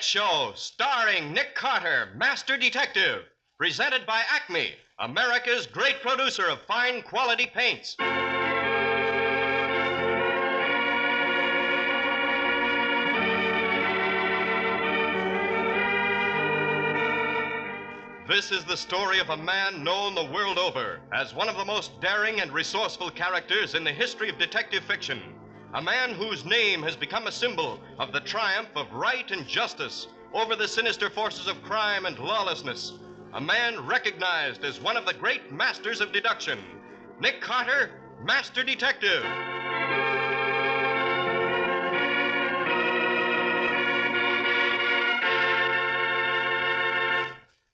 Show, starring Nick Carter, Master Detective. Presented by Acme, America's great producer of fine quality paints. This is the story of a man known the world over as one of the most daring and resourceful characters in the history of detective fiction. A man whose name has become a symbol of the triumph of right and justice over the sinister forces of crime and lawlessness. A man recognized as one of the great masters of deduction. Nick Carter, Master Detective.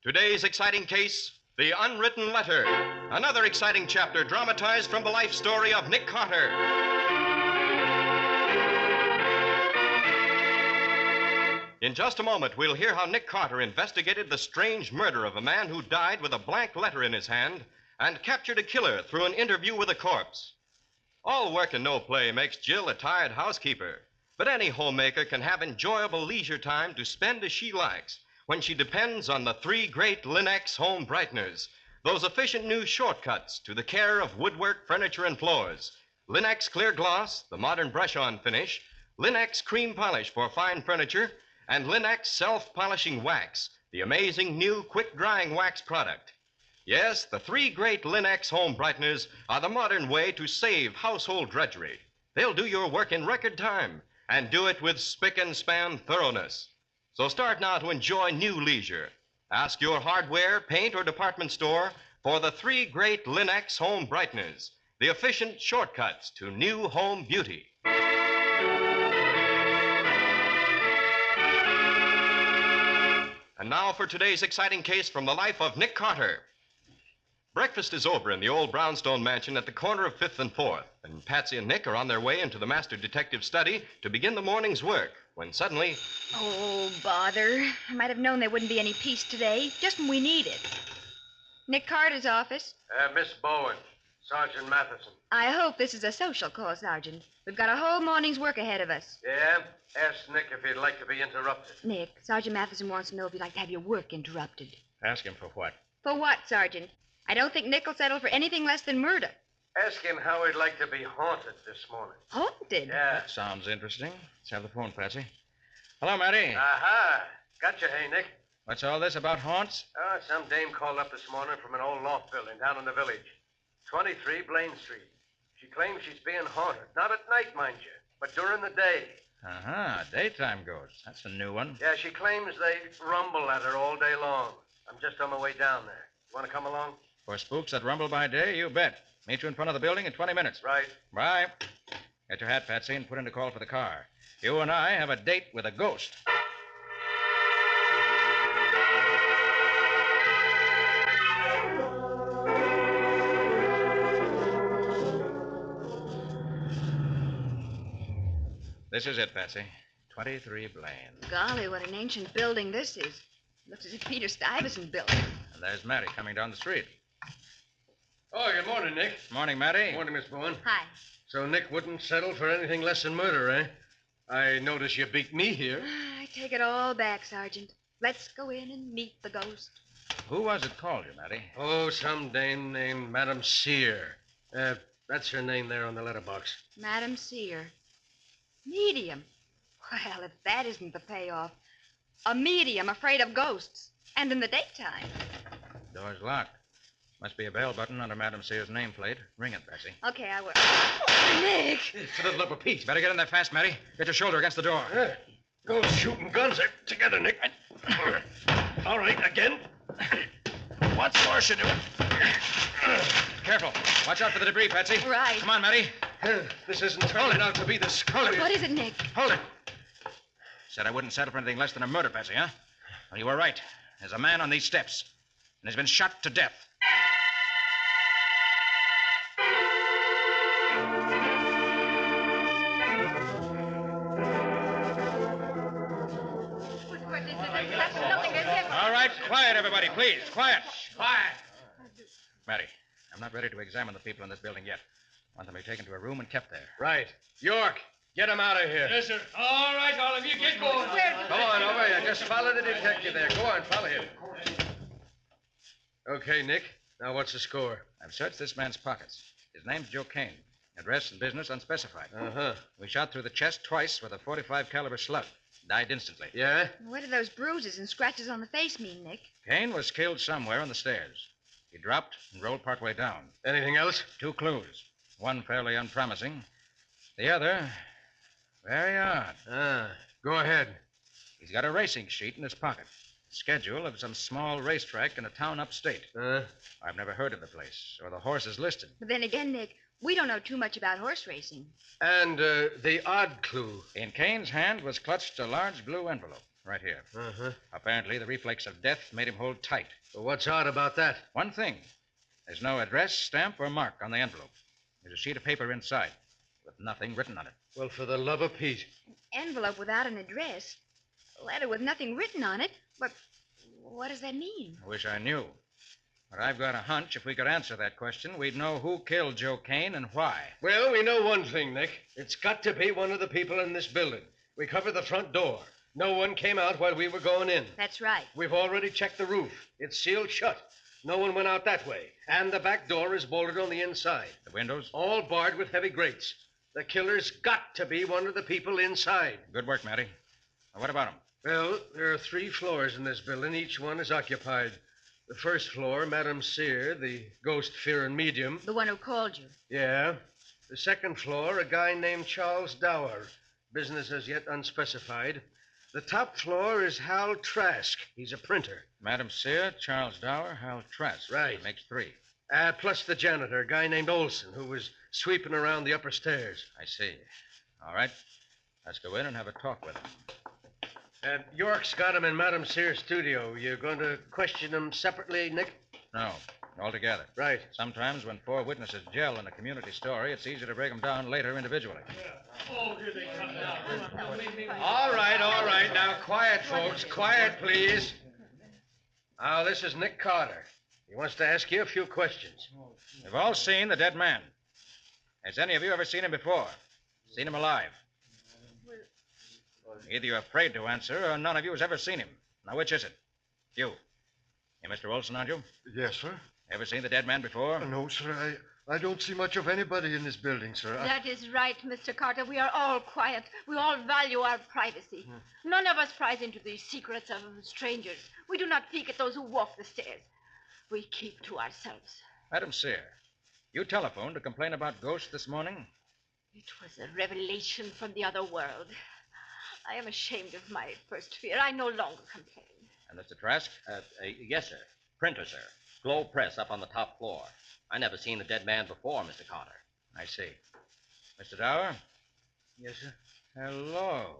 Today's exciting case, The Unwritten Letter. Another exciting chapter dramatized from the life story of Nick Carter. In just a moment, we'll hear how Nick Carter investigated the strange murder of a man who died with a blank letter in his hand and captured a killer through an interview with a corpse. All work and no play makes Jill a tired housekeeper, but any homemaker can have enjoyable leisure time to spend as she likes when she depends on the three great Linux home brighteners, those efficient new shortcuts to the care of woodwork, furniture, and floors. Linux Clear Gloss, the modern brush-on finish, Linux Cream Polish for fine furniture, and Linux Self-Polishing Wax, the amazing new quick-drying wax product. Yes, the three great Linux home brighteners are the modern way to save household drudgery. They'll do your work in record time and do it with spick-and-span thoroughness. So start now to enjoy new leisure. Ask your hardware, paint, or department store for the three great Linux home brighteners, the efficient shortcuts to new home beauty. And now for today's exciting case from the life of Nick Carter. Breakfast is over in the old brownstone mansion at the corner of 5th and 4th, and Patsy and Nick are on their way into the master detective's study to begin the morning's work, when suddenly... Oh, bother. I might have known there wouldn't be any peace today, just when we need it. Nick Carter's office. Miss Bowen, Sergeant Matheson. I hope this is a social call, Sergeant. We've got a whole morning's work ahead of us. Yeah? Ask Nick if he'd like to be interrupted. Nick, Sergeant Matheson wants to know if you'd like to have your work interrupted. Ask him for what? For what, Sergeant? I don't think Nick will settle for anything less than murder. Ask him how he'd like to be haunted this morning. Haunted? Yeah. That sounds interesting. Let's have the phone, Patsy. Hello, Matty. Aha. Gotcha, hey, Nick. What's all this about haunts? Some dame called up this morning from an old loft building down in the village. 23 Blaine Street. She claims she's being haunted. Not at night, mind you, but during the day. Uh-huh. Daytime ghosts. That's a new one. Yeah, she claims they rumble at her all day long. I'm just on my way down there. You want to come along? For spooks that rumble by day, you bet. Meet you in front of the building in 20 minutes. Right. Bye. Get your hat, Patsy, and put in a call for the car. You and I have a date with a ghost. This is it, Patsy. 23 Blaine. Golly, what an ancient building this is. Looks as if Peter Stuyvesant built it. And there's Matty coming down the street. Oh, good morning, Nick. Morning, Matty. Morning, Miss Bowen. Hi. So Nick wouldn't settle for anything less than murder, eh? I notice you beat me here. I take it all back, Sergeant. Let's go in and meet the ghost. Who was it called you, Matty? Oh, some dame named Madame Sear. That's her name there on the letterbox. Madam Sear. Medium. Well, if that isn't the payoff. A medium afraid of ghosts. And in the daytime. Door's locked. Must be a bell button under Madam Sear's nameplate. Ring it, Patsy. Okay, I will. Oh, Nick! It's a little upper Pete. Better get in there fast, Matty. Get your shoulder against the door. Go shooting guns. Together, Nick. All right, again. What's more should do it? Careful. Watch out for the debris, Patsy. Right. Come on, Matty. This isn't turning out to be the scully. What is it, Nick? Hold it. Said I wouldn't settle for anything less than a murder, Patsy, huh? Well, you were right. There's a man on these steps, and he's been shot to death. All right, quiet, everybody, please. Quiet. Quiet. Matty, I'm not ready to examine the people in this building yet. I want them to be taken to a room and kept there. Right. York, Get him out of here. Yes, sir. All right, all of you, get going. Go on, over here. Just follow the detective there. Go on, follow him. Okay, Nick. Now what's the score? I've searched this man's pockets. His name's Joe Kane. Address and business unspecified. Uh-huh. We shot through the chest twice with a .45 caliber slug. Died instantly. Yeah? What do those bruises and scratches on the face mean, Nick? Kane was killed somewhere on the stairs. He dropped and rolled partway down. Anything else? 2 clues. One fairly unpromising. The other, very odd. Go ahead. He's got a racing sheet in his pocket. Schedule of some small racetrack in a town upstate. I've never heard of the place or the horses listed. But then again, Nick, we don't know too much about horse racing. And the odd clue. In Kane's hand was clutched a large blue envelope right here. Uh-huh. Apparently, the reflex of death made him hold tight. Well, what's odd about that? One thing. There's no address, stamp, or mark on the envelope. There's a sheet of paper inside with nothing written on it. Well, for the love of Pete. Envelope without an address. A letter with nothing written on it. But what does that mean? I wish I knew. But I've got a hunch if we could answer that question, we'd know who killed Joe Kane and why. Well, we know one thing, Nick. It's got to be one of the people in this building. We covered the front door. No one came out while we were going in. That's right. We've already checked the roof. It's sealed shut. No one went out that way. And the back door is bolted on the inside. The windows? All barred with heavy grates. The killer's got to be one of the people inside. Good work, Matty. Now, what about him? Well, there are 3 floors in this building. Each one is occupied. The first floor, Madame Sear, the ghost-fearing medium. The one who called you. Yeah. The second floor, a guy named Charles Dower. Business as yet unspecified. The top floor is Hal Trask. He's a printer. Madam Sear, Charles Dower, Hal Trask. Right. That makes 3. Plus the janitor, a guy named Olson, who was sweeping around the upper stairs. I see. All right. Let's go in and have a talk with him. York's got him in Madame Sear's studio. You're going to question him separately, Nick? No, all together. Right. Sometimes when 4 witnesses gel in a community story, it's easy to break them down later individually. Oh, here they come now. All right. Now, quiet, folks. Quiet, please. Now, this is Nick Carter. He wants to ask you a few questions. We've all seen the dead man. Has any of you ever seen him before? Seen him alive? Either you're afraid to answer or none of you has ever seen him. Now, which is it? You. You're Mr. Olson, aren't you? Yes, sir. Ever seen the dead man before? No, sir. I don't see much of anybody in this building, sir. That is right, Mr. Carter. We are all quiet. We all value our privacy. None of us pries into the secrets of strangers. We do not peek at those who walk the stairs. We keep to ourselves. Madam Sear, you telephoned to complain about ghosts this morning? It was a revelation from the other world. I am ashamed of my first fear. I no longer complain. And Mr. Trask? Yes, sir. Printer, sir. Globe Press up on the top floor. I never seen the dead man before, Mr. Carter. I see. Mr. Dower? Yes, sir? Hello.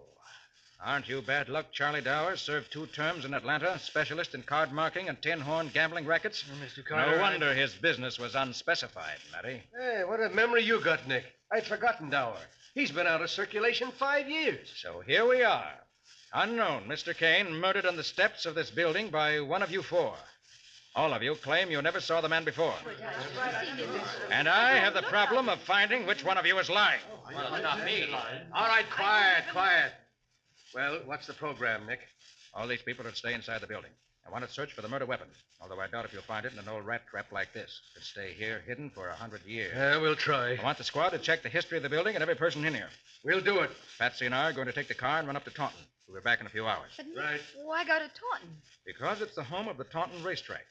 Aren't you bad luck, Charlie Dower? Served 2 terms in Atlanta, specialist in card marking and tin horn gambling rackets? Mr. Carter. No wonder his business was unspecified, Matty. Hey, what a memory you got, Nick. I'd forgotten Dower. He's been out of circulation 5 years. So here we are. Unknown Mr. Kane murdered on the steps of this building by one of you 4. All of you claim you never saw the man before. And I have the problem of finding which one of you is lying. Well, it's not me. All right, quiet. Well, what's the program, Nick? All these people would stay inside the building. I want to search for the murder weapon, although I doubt if you'll find it in an old rat trap like this. It could stay here hidden for 100 years. We'll try. I want the squad to check the history of the building and every person in here. We'll do it. Patsy and I are going to take the car and run up to Taunton. We'll be back in a few hours. But Nick, Right. why go to Taunton? Because it's the home of the Taunton racetrack.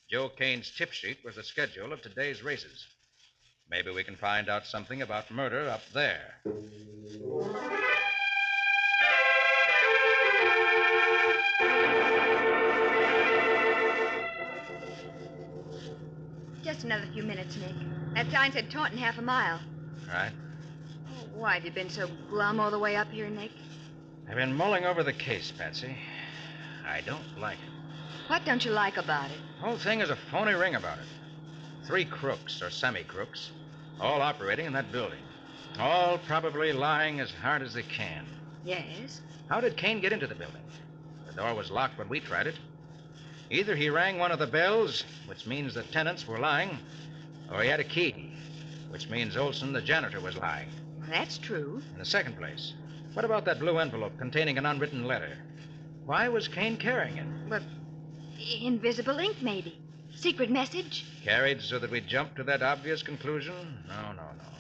Joe Kane's tip sheet was the schedule of today's races. Maybe we can find out something about murder up there. Just another few minutes, Nick. That sign said Taunton half a mile. Right? Why have you been so glum all the way up here, Nick? I've been mulling over the case, Patsy. I don't like it. What don't you like about it? The whole thing is a phony ring about it. 3 crooks, or semi-crooks, all operating in that building. All probably lying as hard as they can. Yes? How did Kane get into the building? The door was locked when we tried it. Either he rang one of the bells, which means the tenants were lying, or he had a key, which means Olson, the janitor, was lying. That's true. In the second place, what about that blue envelope containing an unwritten letter? Why was Kane carrying it? But invisible ink, maybe. Secret message? Carried so that we jump to that obvious conclusion? No.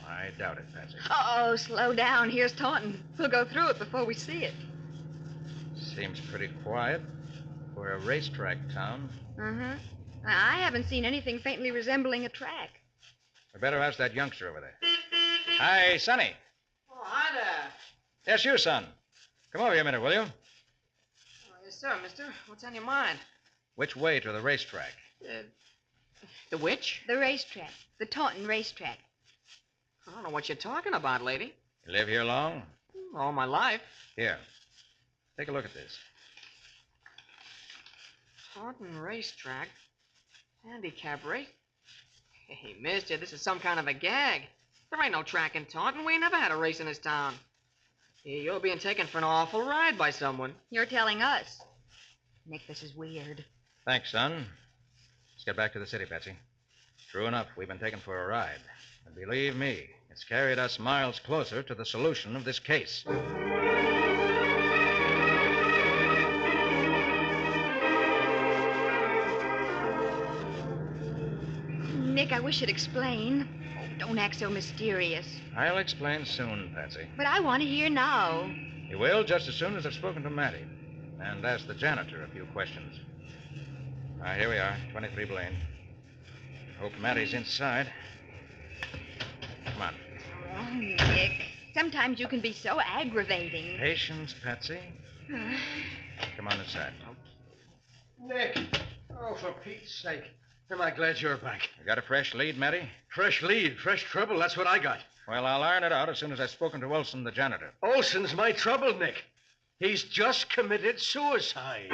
I doubt it, Patsy. Oh, slow down. Here's Taunton. We'll go through it before we see it. Seems pretty quiet for a racetrack town. Uh-huh. I haven't seen anything faintly resembling a track. We better ask that youngster over there. Hi, Sonny. Oh, hi there. Yes, you, son. Come over here a minute, will you? Oh, yes, sir, mister. What's on your mind? Which way to the racetrack? The which? The racetrack. The Taunton racetrack. I don't know what you're talking about, lady. You live here long? All my life. Here. Take a look at this. Taunton Racetrack. Handicap race. Hey, mister, this is some kind of a gag. There ain't no track in Taunton. We ain't never had a race in this town. You're being taken for an awful ride by someone. You're telling us. Nick, this is weird. Thanks, son. Let's get back to the city, Patsy. True enough, we've been taken for a ride. And believe me, it's carried us miles closer to the solution of this case. Nick, I wish you'd explain. Oh, don't act so mysterious. I'll explain soon, Patsy. But I want to hear now. You will just as soon as I've spoken to Mattie. And asked the janitor a few questions. Here we are, 23 Blaine. Hope Mattie's inside. Come on. Oh, Nick. Sometimes you can be so aggravating. Patience, Patsy. Come on inside. Nick. Oh, for Pete's sake. Am I glad you're back? You got a fresh lead, Mattie? Fresh lead, fresh trouble. That's what I got. Well, I'll iron it out as soon as I've spoken to Olson, the janitor. Olson's my trouble, Nick. He's just committed suicide.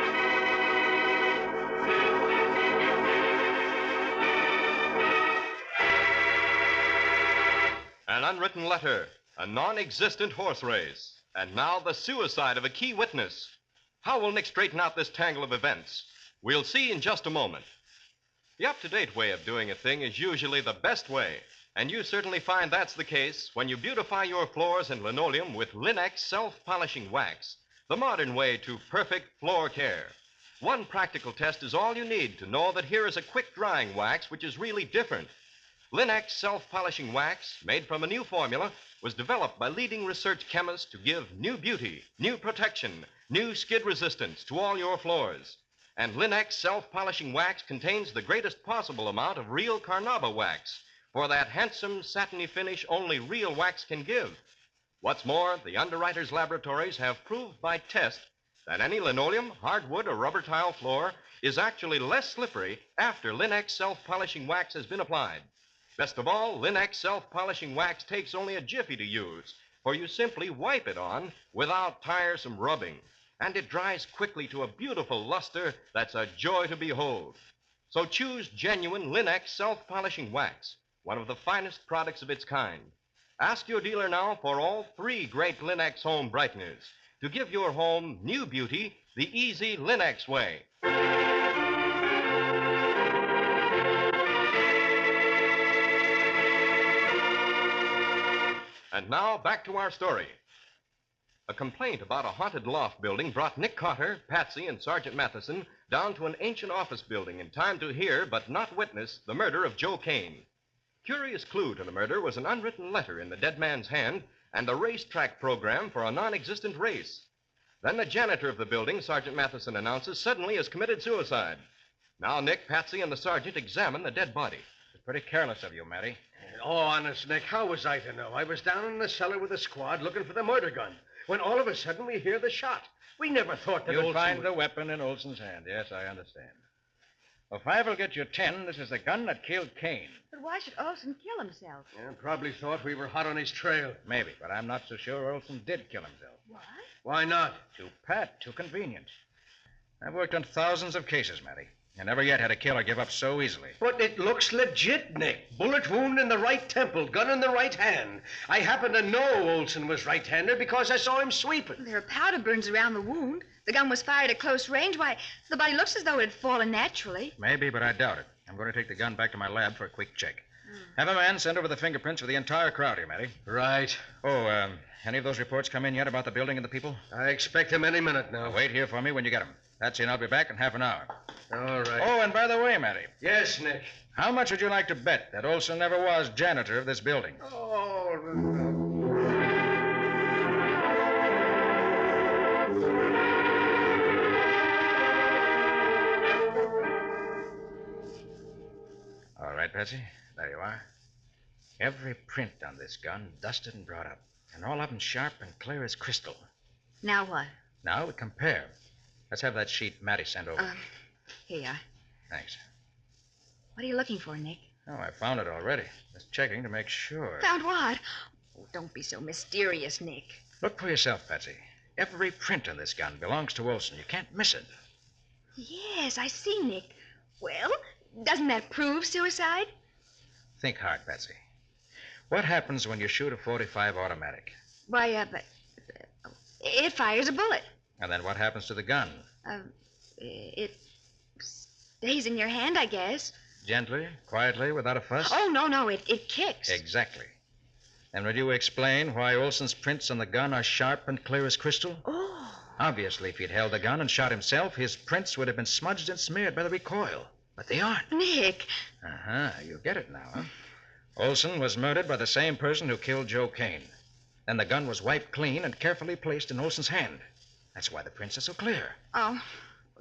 An unwritten letter, a non-existent horse race, and now the suicide of a key witness. How will Nick straighten out this tangle of events? We'll see in just a moment. The up-to-date way of doing a thing is usually the best way, and you certainly find that's the case when you beautify your floors and linoleum with Linex self-polishing wax, the modern way to perfect floor care. One practical test is all you need to know that here is a quick-drying wax which is really different. Linex self-polishing wax, made from a new formula, was developed by leading research chemists to give new beauty, new protection, new skid resistance to all your floors. And Linex self-polishing wax contains the greatest possible amount of real carnauba wax for that handsome, satiny finish only real wax can give. What's more, the underwriters' laboratories have proved by test that any linoleum, hardwood, or rubber tile floor is actually less slippery after Linex self-polishing wax has been applied. Best of all, Linex self-polishing wax takes only a jiffy to use, for you simply wipe it on without tiresome rubbing, and it dries quickly to a beautiful luster that's a joy to behold. So choose genuine Linex self-polishing wax, one of the finest products of its kind. Ask your dealer now for all 3 great Linex home brighteners to give your home new beauty the easy Linex way. And now, back to our story. A complaint about a haunted loft building brought Nick Carter, Patsy, and Sergeant Matheson down to an ancient office building in time to hear, but not witness, the murder of Joe Kane. Curious clue to the murder was an unwritten letter in the dead man's hand and a racetrack program for a non-existent race. Then the janitor of the building, Sergeant Matheson announces, suddenly has committed suicide. Now Nick, Patsy, and the sergeant examine the dead body. It's pretty careless of you, Mattie. Oh, honest, Nick, how was I to know? I was down in the cellar with a squad looking for the murder gun, when all of a sudden we hear the shot. We never thought that You'll Olson find would... the weapon in Olson's hand. Yes, I understand. Well, 5 will get you 10. This is the gun that killed Kane. But why should Olson kill himself? Yeah, probably thought we were hot on his trail. Maybe, but I'm not so sure Olson did kill himself. What? Why not? Too pat, too convenient. I've worked on thousands of cases, Mattie. I never yet had a killer give up so easily. But it looks legit, Nick. Bullet wound in the right temple, gun in the right hand. I happen to know Olson was right-handed because I saw him sweeping. There are powder burns around the wound. The gun was fired at close range. Why, the body looks as though it had fallen naturally. Maybe, but I doubt it. I'm going to take the gun back to my lab for a quick check. Have a man send over the fingerprints for the entire crowd here, Matty. Right. Oh, any of those reports come in yet about the building and the people? I expect him any minute now. Wait here for me when you get them. Patsy and I'll be back in half an hour. All right. Oh, and by the way, Matty, Yes, Nick. how much would you like to bet that Olson never was janitor of this building? Oh, All right, Patsy. There you are. Every print on this gun dusted and brought up, and all of them sharp and clear as crystal. Now what? Now we compare. Let's have that sheet Matty sent over. Here you are. Thanks. What are you looking for, Nick? Oh, I found it already. Just checking to make sure. Found what? Oh, don't be so mysterious, Nick. Look for yourself, Patsy. Every print on this gun belongs to Olson. You can't miss it. Yes, I see, Nick. Well, doesn't that prove suicide? Think hard, Patsy. What happens when you shoot a .45 automatic? Why, it fires a bullet. And then what happens to the gun? It stays in your hand, I guess. Gently, quietly, without a fuss? Oh, no, it kicks. Exactly. And would you explain why Olson's prints on the gun are sharp and clear as crystal? Oh. Obviously, if he'd held the gun and shot himself, his prints would have been smudged and smeared by the recoil. But they aren't. Nick. Uh-huh. You get it now, huh? Olson was murdered by the same person who killed Joe Kane. Then the gun was wiped clean and carefully placed in Olson's hand. That's why the prints are so clear. Oh,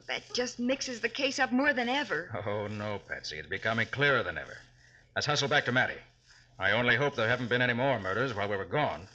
that just mixes the case up more than ever. Oh, no, Patsy. It's becoming clearer than ever. Let's hustle back to Matty. I only hope there haven't been any more murders while we were gone.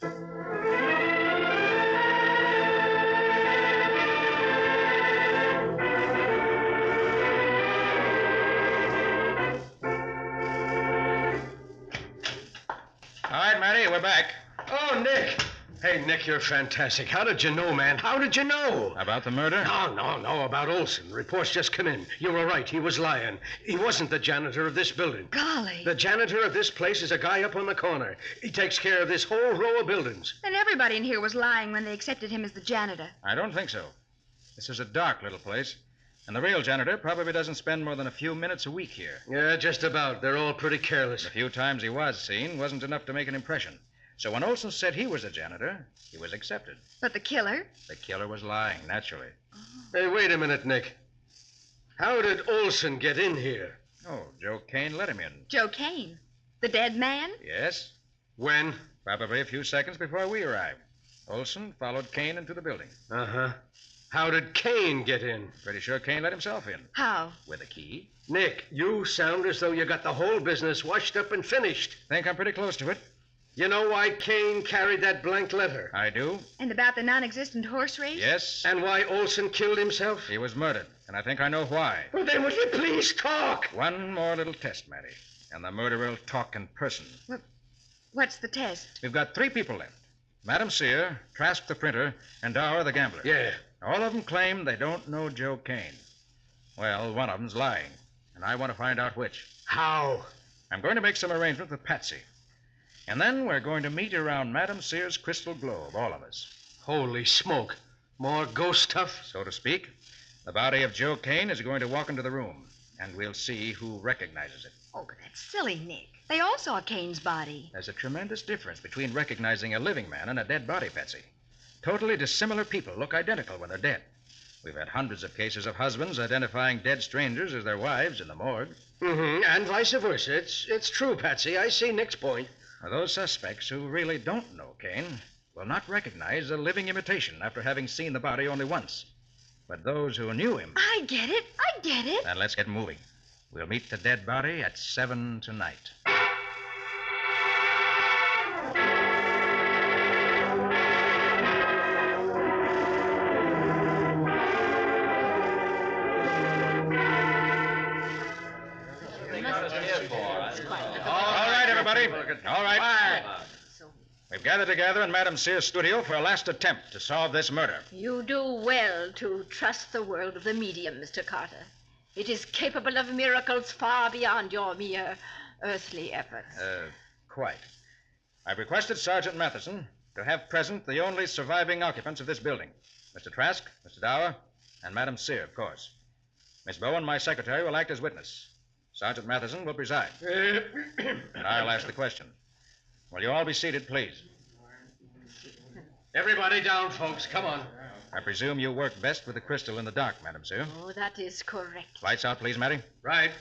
All right, Matty, we're back. Oh, Nick. Hey, Nick, you're fantastic. How did you know, man? How did you know? About the murder? No, about Olson. Reports just come in. You were right. He was lying. He wasn't the janitor of this building. Golly. The janitor of this place is a guy up on the corner. He takes care of this whole row of buildings. Then everybody in here was lying when they accepted him as the janitor. I don't think so. This is a dark little place, and the real janitor probably doesn't spend more than a few minutes a week here. Yeah, just about. They're all pretty careless. The few times he was seen wasn't enough to make an impression. So when Olson said he was a janitor, he was accepted. But the killer? The killer was lying, naturally. Hey, wait a minute, Nick. How did Olson get in here? Oh, Joe Kane let him in. Joe Kane. The dead man? Yes, When? probably a few seconds before we arrived. Olson followed Kane into the building. Uh-huh. How did Kane get in? Pretty sure Kane let himself in. How? With a key. Nick, you sound as though you got the whole business washed up and finished. Think I'm pretty close to it. You know why Kane carried that blank letter? I do. And about the non-existent horse race? Yes. And why Olson killed himself? He was murdered, and I think I know why. Well, then will you please talk? One more little test, Matty, and the murderer will talk in person. What's the test? We've got 3 people left. Madam Sear, Trask the printer, and Dower the gambler. Yeah. All of them claim they don't know Joe Kane. Well, one of them's lying, and I want to find out which. How? I'm going to make some arrangements with Patsy. And then we're going to meet around Madam Sear's crystal globe, all of us. Holy smoke. More ghost stuff? So to speak, the body of Joe Kane is going to walk into the room, and we'll see who recognizes it. Oh, but that's silly, Nick. They all saw Kane's body. There's a tremendous difference between recognizing a living man and a dead body, Patsy. Totally dissimilar people look identical when they're dead. We've had hundreds of cases of husbands identifying dead strangers as their wives in the morgue. Mm-hmm. And vice versa. It's true, Patsy. I see Nick's point. Now, those suspects who really don't know Kane will not recognize a living imitation after having seen the body only once. But those who knew him... I get it. Then let's get moving. We'll meet the dead body at 7 tonight. All right, everybody. All right. We've gathered together in Madam Sear's studio for a last attempt to solve this murder. You do well to trust the world of the medium, Mr. Carter. It is capable of miracles far beyond your mere earthly efforts. Quite. I've requested Sergeant Matheson to have present the only surviving occupants of this building. Mr. Trask, Mr. Dower, and Madam Sear, of course. Miss Bowen, my secretary, will act as witness. Sergeant Matheson will preside. And I'll ask the question. Will you all be seated, please? Everybody down, folks. Come on. I presume you work best with the crystal in the dark, Madam Sue. Oh, that is correct. Lights out, please, Matty. Right.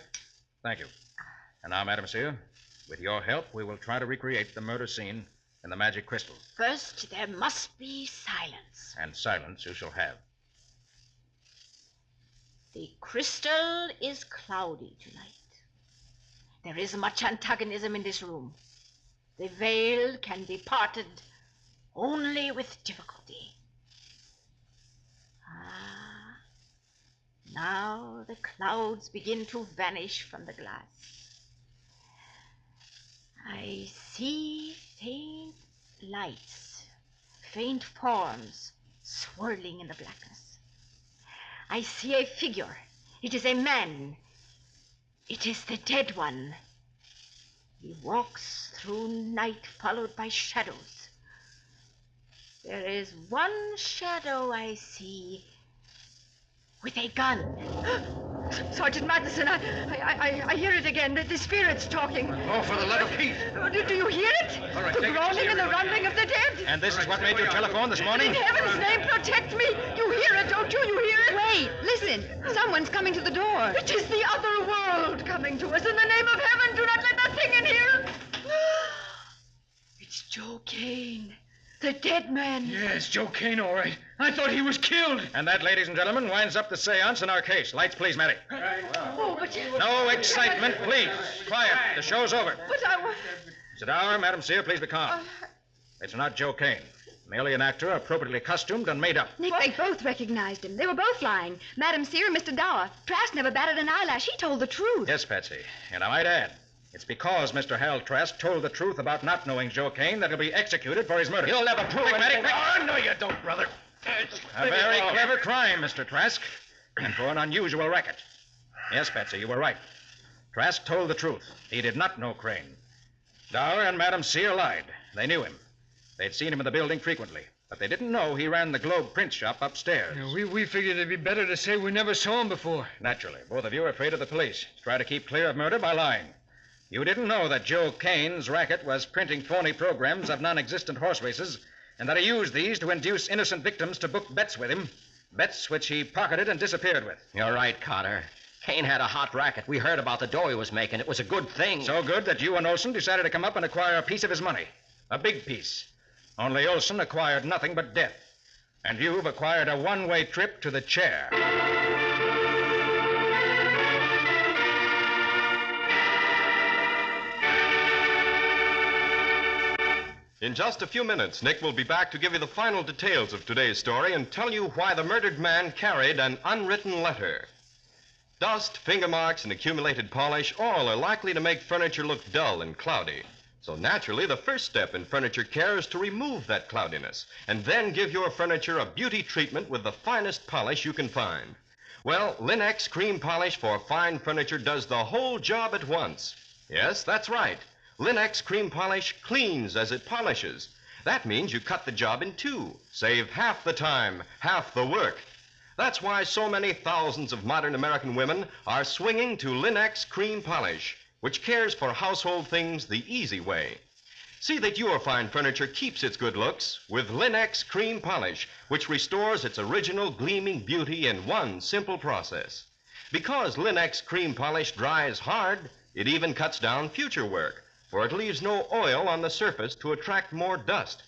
Thank you. And now, Madam Sue, with your help, we will try to recreate the murder scene in the magic crystal. First, there must be silence. And silence you shall have. The crystal is cloudy tonight. There is much antagonism in this room. The veil can be parted only with difficulty. Ah, now the clouds begin to vanish from the glass. I see faint lights, faint forms swirling in the blackness. I see a figure. It is a man. It is the dead one. He walks through night followed by shadows. There is one shadow I see with a gun. Sergeant Matheson, I hear it again. The spirit's talking. Oh, for the love of Pete. Do you hear it? All right, the take it groaning easy, and the everybody. rumbling of the dead. And this is what made you telephone this morning? In heaven's name, protect me. You hear it, don't you? You hear it? Wait, listen. Someone's coming to the door. It is the other world coming to us. In the name of heaven, do not let that thing in here. It's Joe Kane, the dead man. Yes, Joe Kane, all right. I thought he was killed. And that, ladies and gentlemen, winds up the seance in our case. Lights, please, Matty. Oh, but No excitement, please. Quiet. The show's over. But I... Sit down, Madam Sear. Please be calm. It's not Joe Kane. Merely an actor appropriately costumed and made up. Nick, they both recognized him. They were both lying. Madam Sear and Mr. Dower. Trask never batted an eyelash. He told the truth. Yes, Patsy. And I might add, it's because Mr. Hal Trask told the truth about not knowing Joe Kane that he'll be executed for his murder. You'll never prove it. Matty, quick. Oh, no, you don't, brother. A very clever crime, Mr. Trask, and for an unusual racket. Yes, Patsy, you were right. Trask told the truth. He did not know Crane. Dower and Madam Sear lied. They knew him. They'd seen him in the building frequently, but they didn't know he ran the Globe print shop upstairs. We figured it'd be better to say we never saw him before. Naturally, both of you are afraid of the police. Try to keep clear of murder by lying. You didn't know that Joe Kane's racket was printing phony programs of non-existent horse races, and that he used these to induce innocent victims to book bets with him, bets which he pocketed and disappeared with. You're right, Carter. Kane had a hot racket. We heard about the dough he was making. It was a good thing. So good that you and Olson decided to come up and acquire a piece of his money. A big piece. Only Olson acquired nothing but death. And you've acquired a one-way trip to the chair. In just a few minutes, Nick will be back to give you the final details of today's story and tell you why the murdered man carried an unwritten letter. Dust, finger marks, and accumulated polish all are likely to make furniture look dull and cloudy. So naturally, the first step in furniture care is to remove that cloudiness and then give your furniture a beauty treatment with the finest polish you can find. Well, Linex Cream Polish for fine furniture does the whole job at once. Yes, that's right. Linex Cream Polish cleans as it polishes. That means you cut the job in two, save half the time, half the work. That's why so many thousands of modern American women are swinging to Linex Cream Polish, which cares for household things the easy way. See that your fine furniture keeps its good looks with Linex Cream Polish, which restores its original gleaming beauty in one simple process. Because Linex Cream Polish dries hard, it even cuts down future work, for it leaves no oil on the surface to attract more dust.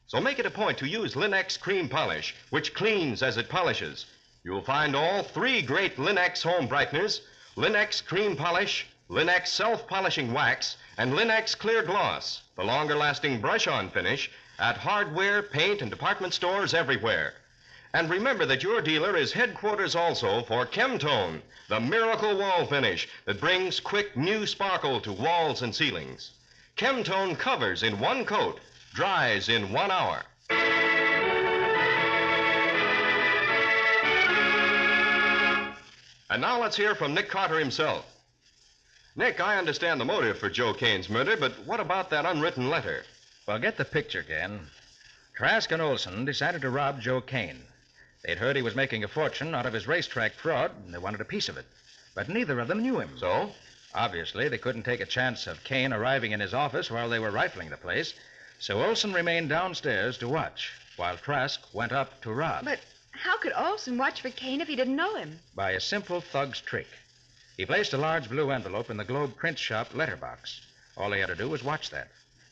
So make it a point to use Linex Cream Polish, which cleans as it polishes. You'll find all three great Linex home brighteners, Linex Cream Polish, Linex Self-Polishing Wax, and Linex Clear Gloss, the longer-lasting brush-on finish, at hardware, paint, and department stores everywhere. And remember that your dealer is headquarters also for Chemtone, the miracle wall finish that brings quick new sparkle to walls and ceilings. Chemtone covers in one coat, dries in 1 hour. And now let's hear from Nick Carter himself. Nick, I understand the motive for Joe Kane's murder, but what about that unwritten letter? Well, get the picture, Ken. Trask and Olson decided to rob Joe Kane. They'd heard he was making a fortune out of his racetrack fraud, and they wanted a piece of it. But neither of them knew him. So? Obviously, they couldn't take a chance of Kane arriving in his office while they were rifling the place, so Olson remained downstairs to watch, while Trask went up to rob. But how could Olson watch for Kane if he didn't know him? By a simple thug's trick. He placed a large blue envelope in the Globe print shop letterbox. All he had to do was watch that.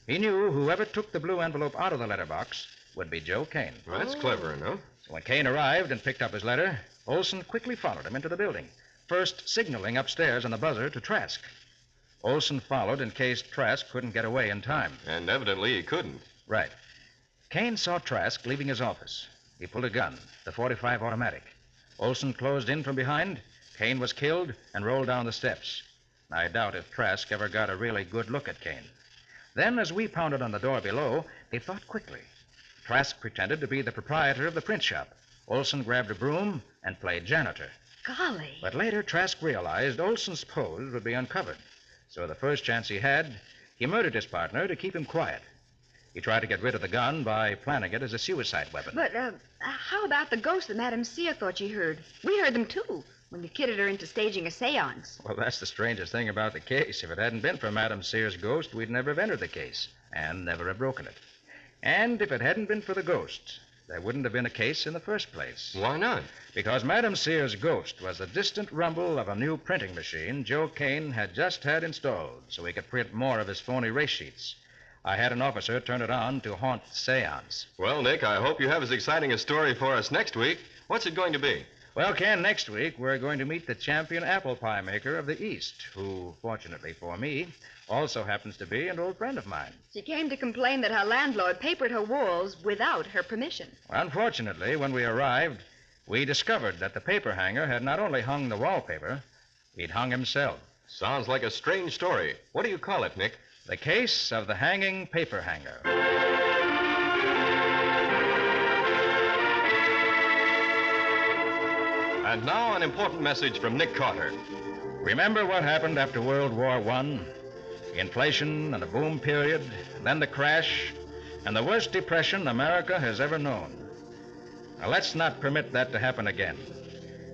He knew whoever took the blue envelope out of the letterbox would be Joe Kane. Well, that's clever enough. So when Kane arrived and picked up his letter, Olson quickly followed him into the building, first signaling upstairs on the buzzer to Trask. Olson followed in case Trask couldn't get away in time. And evidently he couldn't. Right. Kane saw Trask leaving his office. He pulled a gun, the .45 automatic. Olson closed in from behind. Kane was killed and rolled down the steps. I doubt if Trask ever got a really good look at Kane. Then, as we pounded on the door below, they thought quickly. Trask pretended to be the proprietor of the print shop. Olson grabbed a broom and played janitor. Golly. But later, Trask realized Olson's pose would be uncovered. So the first chance he had, he murdered his partner to keep him quiet. He tried to get rid of the gun by planning it as a suicide weapon. But how about the ghosts that Madame Sia thought she heard? We heard them, too, when you kidded her into staging a seance. Well, that's the strangest thing about the case. If it hadn't been for Madame Sear's ghost, we'd never have entered the case and never have broken it. And if it hadn't been for the ghost, there wouldn't have been a case in the first place. Why not? Because Madame Sear's ghost was the distant rumble of a new printing machine Joe Kane had just had installed so he could print more of his phony race sheets. I had an officer turn it on to haunt the seance. Well, Nick, I hope you have as exciting a story for us next week. What's it going to be? Well, Ken, next week we're going to meet the champion apple pie maker of the East, who, fortunately for me, also happens to be an old friend of mine. She came to complain that her landlord papered her walls without her permission. Unfortunately, when we arrived, we discovered that the paper hanger had not only hung the wallpaper, he'd hung himself. Sounds like a strange story. What do you call it, Nick? The case of the hanging paper hanger. And now an important message from Nick Carter. Remember what happened after World War I? Inflation and a boom period, then the crash, and the worst depression America has ever known. Now, let's not permit that to happen again.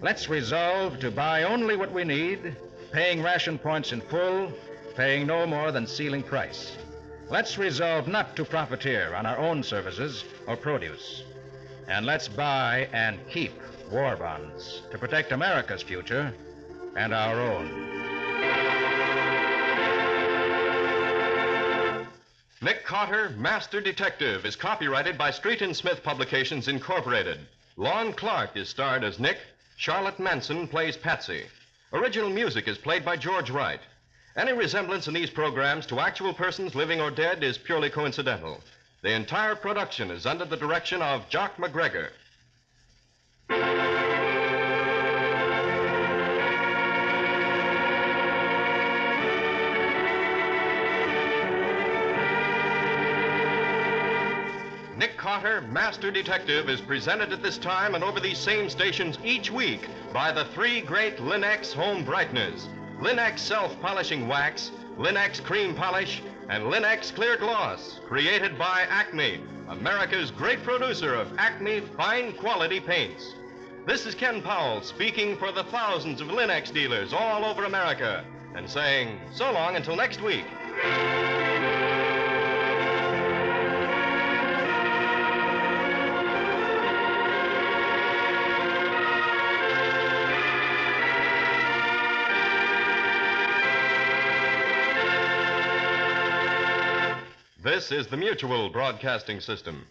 Let's resolve to buy only what we need, paying ration points in full, paying no more than ceiling price. Let's resolve not to profiteer on our own services or produce. And let's buy and keep war bonds to protect America's future and our own. Nick Carter, Master Detective, is copyrighted by Street and Smith Publications, Incorporated. Lon Clark is starred as Nick. Charlotte Manson plays Patsy. Original music is played by George Wright. Any resemblance in these programs to actual persons, living or dead, is purely coincidental. The entire production is under the direction of Jock McGregor. Nick Carter, Master Detective, is presented at this time and over these same stations each week by the three great Linex home brighteners: Linex self-polishing wax, Linex cream polish, and Linex clear gloss, created by Acme, America's great producer of Acme fine quality paints. This is Ken Powell speaking for the thousands of Linex dealers all over America and saying so long until next week. This is the Mutual Broadcasting System.